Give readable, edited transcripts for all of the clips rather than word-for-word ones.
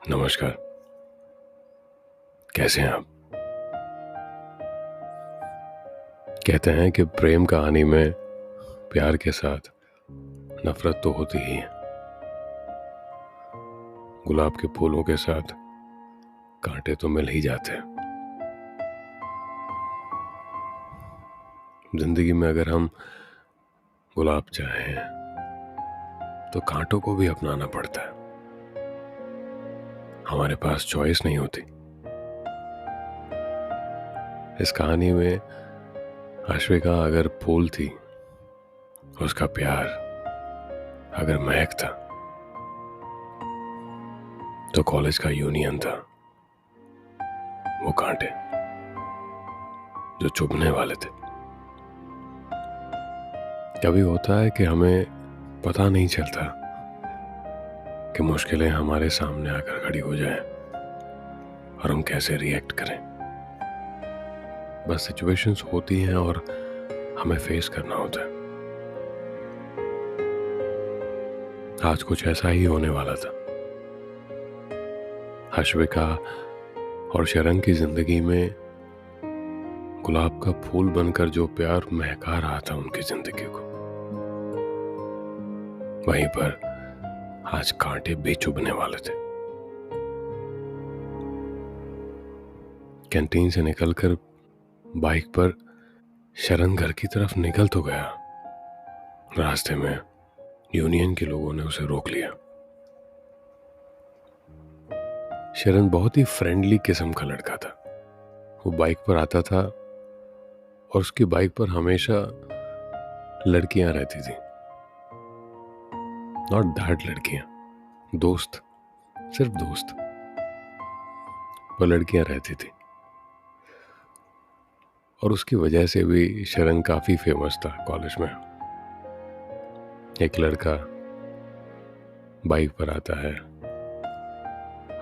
नमस्कार। कैसे हैं आप? कहते हैं कि प्रेम कहानी में प्यार के साथ नफरत तो होती ही है। गुलाब के फूलों के साथ कांटे तो मिल ही जाते हैं। जिंदगी में अगर हम गुलाब चाहें तो कांटों को भी अपनाना पड़ता है। हमारे पास चॉइस नहीं होती। इस कहानी में अश्विका अगर फूल थी, उसका प्यार अगर महक था, तो कॉलेज का यूनियन था वो कांटे जो चुभने वाले थे। कभी होता है कि हमें पता नहीं चलता कि मुश्किलें हमारे सामने आकर खड़ी हो जाएं और हम कैसे रिएक्ट करें। बस सिचुएशंस होती हैं और हमें फेस करना होता है। आज कुछ ऐसा ही होने वाला था। अश्विका और शरण की जिंदगी में गुलाब का फूल बनकर जो प्यार महका रहा था उनकी जिंदगी को, वहीं पर आज कांटे भी चुभने वाले थे। कैंटीन से निकलकर बाइक पर शरण घर की तरफ निकल तो गया। रास्ते में यूनियन के लोगों ने उसे रोक लिया। शरण बहुत ही फ्रेंडली किस्म का लड़का था। वो बाइक पर आता था और उसकी बाइक पर हमेशा लड़कियां रहती थी। नॉट दैट लड़कियां, दोस्त, सिर्फ दोस्त, वो लड़कियां रहती थी। और उसकी वजह से भी शरण काफी फेमस था कॉलेज में। एक लड़का बाइक पर आता है,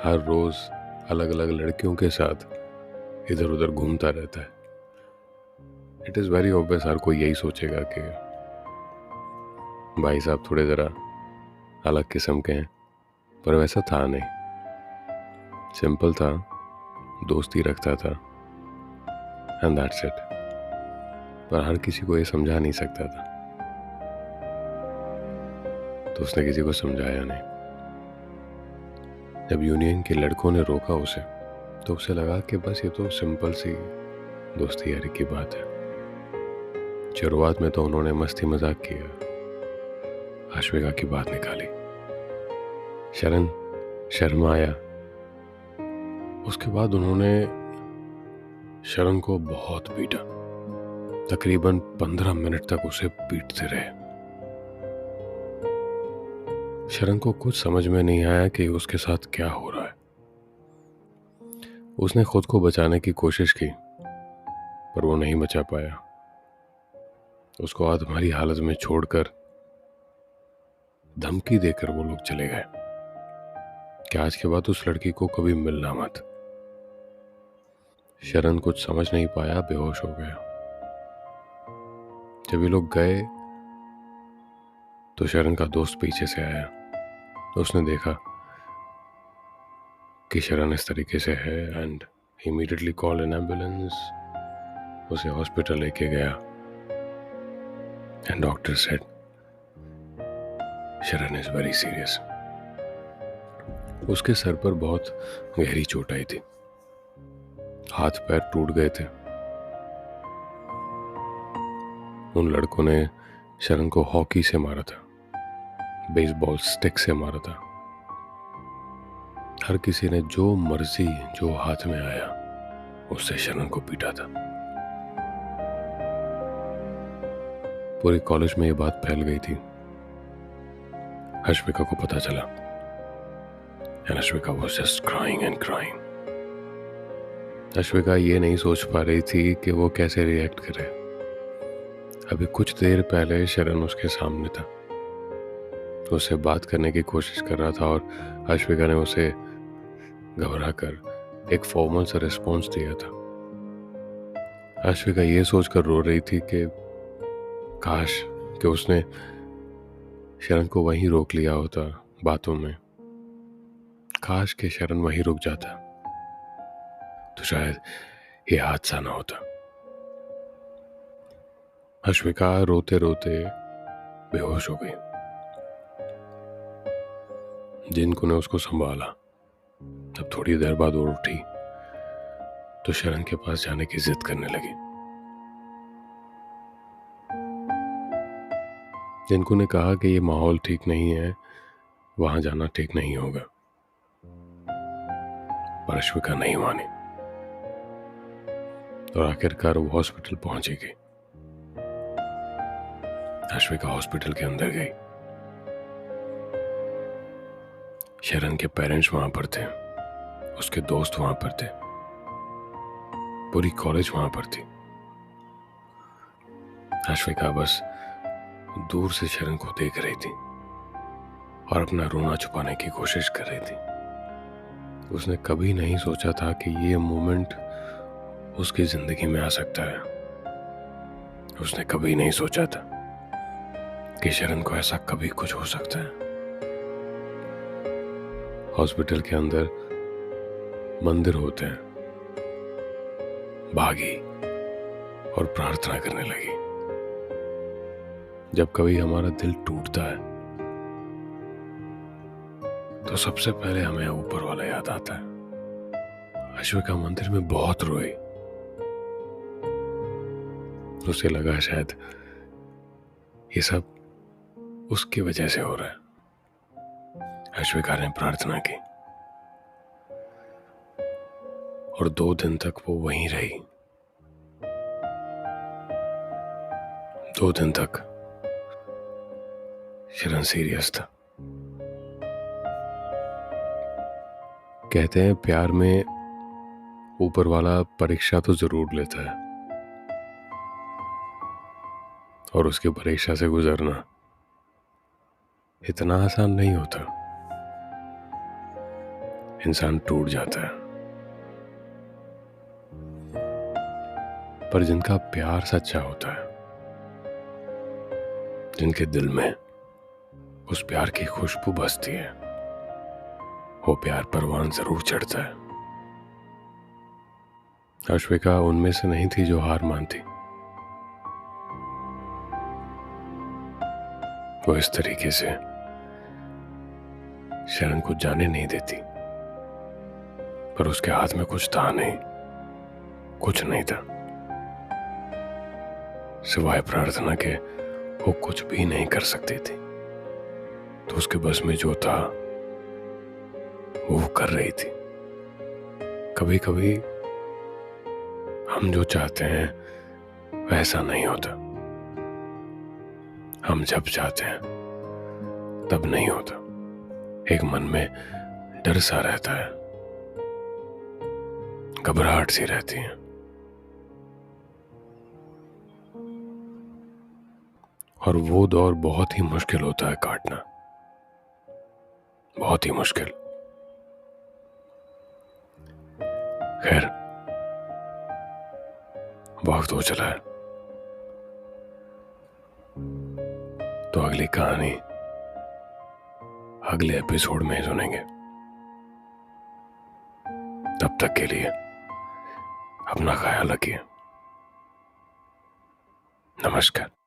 हर रोज अलग अलग लड़कियों के साथ इधर उधर घूमता रहता है। इट इज़ वेरी ऑब्वियस, हर कोई यही सोचेगा कि भाई साहब थोड़े ज़रा अलग किस्म के हैं, पर वैसा था नहीं। सिंपल था, दोस्ती रखता था, एंड दैट्स इट। पर हर किसी को ये समझा नहीं सकता था, तो उसने किसी को समझाया नहीं। जब यूनियन के लड़कों ने रोका उसे, तो उसे लगा कि बस ये तो सिंपल सी दोस्ती यारी की बात है। शुरुआत में तो उन्होंने मस्ती मजाक किया, अश्विका की बात निकाली। शरण शर्माया। उसके बाद उन्होंने शरण को बहुत पीटा। तकरीबन 15 मिनट तक उसे पीटते रहे। शरण को कुछ समझ में नहीं आया कि उसके साथ क्या हो रहा है। उसने खुद को बचाने की कोशिश की, पर वो नहीं बचा पाया। उसको आधमरी हालत में छोड़कर धमकी देकर वो लोग चले गए कि आज के बाद उस लड़की को कभी मिलना मत। शरण कुछ समझ नहीं पाया, बेहोश हो गया। जब ये लोग गए तो शरण का दोस्त पीछे से आया। तो उसने देखा कि शरण इस तरीके से है, and immediately call N ambulance. उसे हॉस्पिटल लेके गया, एंड डॉक्टर सेड शरण इज वेरी सीरियस। उसके सर पर बहुत गहरी चोट आई थी, हाथ पैर टूट गए थे। उन लड़कों ने शरण को हॉकी से मारा था, बेसबॉल स्टिक से मारा था। हर किसी ने जो मर्जी, जो हाथ में आया, उससे शरण को पीटा था। पूरे कॉलेज में ये बात फैल गई थी। अश्विका को पता चला, and Ashwika was just crying and crying. Ashwika ये नहीं सोच पा रही थी कि वो कैसे रिएक्ट करे। अभी कुछ देर पहले शरण उसके सामने था, उससे बात करने की कोशिश कर रहा था, और अश्विका ने उसे घबरा कर एक फॉर्मल सा रिस्पॉन्स दिया था। अश्विका ये सोचकर रो रही थी कि काश कि उसने शरण को वहीं रोक लिया होता बातों में, काश के शरण वहीं रुक जाता तो शायद ये हादसा ना होता। अश्विका रोते रोते बेहोश हो गई। जिनको ने उसको संभाला। तब थोड़ी देर बाद वो उठी तो शरण के पास जाने की जिद करने लगी। जिनको ने कहा कि ये माहौल ठीक नहीं है, वहां जाना ठीक नहीं होगा, पर अश्विका नहीं मानी और आखिरकार वो हॉस्पिटल पहुंची गई। अश्विका हॉस्पिटल के अंदर गई। शरण के पेरेंट्स वहां पर थे, उसके दोस्त वहां पर थे, पूरी कॉलेज वहां पर थी। अश्विका बस दूर से शरण को देख रही थी और अपना रोना छुपाने की कोशिश कर रही थी। उसने कभी नहीं सोचा था कि ये मोमेंट उसकी जिंदगी में आ सकता है। उसने कभी नहीं सोचा था कि शरण को ऐसा कभी कुछ हो सकता है। हॉस्पिटल के अंदर मंदिर होते हैं। भागी और प्रार्थना करने लगी। जब कभी हमारा दिल टूटता है तो सबसे पहले हमें ऊपर वाला याद आता है। अश्विका मंदिर में बहुत रोई। उसे लगा शायद ये सब उसकी वजह से हो रहा है। अश्विका ने प्रार्थना की और 2 दिन तक वो वहीं रही। 2 दिन तक शरण सीरियस था। कहते हैं प्यार में ऊपर वाला परीक्षा तो जरूर लेता है और उसकी परीक्षा से गुजरना इतना आसान नहीं होता। इंसान टूट जाता है, पर जिनका प्यार सच्चा होता है, जिनके दिल में उस प्यार की खुशबू बसती है, वो प्यार परवान जरूर चढ़ता है। अश्विका उनमें से नहीं थी जो हार मानती। वो इस तरीके से शरण को जाने नहीं देती, पर उसके हाथ में कुछ था नहीं, कुछ नहीं था सिवाय प्रार्थना के। वो कुछ भी नहीं कर सकती थी, तो उसके बस में जो था वो कर रही थी। कभी कभी हम जो चाहते हैं वैसा नहीं होता। हम जब चाहते हैं तब नहीं होता। एक मन में डर सा रहता है, घबराहट सी रहती है। और वो दौर बहुत ही मुश्किल होता है काटना, बहुत ही मुश्किल। खैर, वक्त हो चला है, तो अगली कहानी अगले एपिसोड में सुनेंगे। तब तक के लिए अपना ख्याल रखिए। नमस्कार।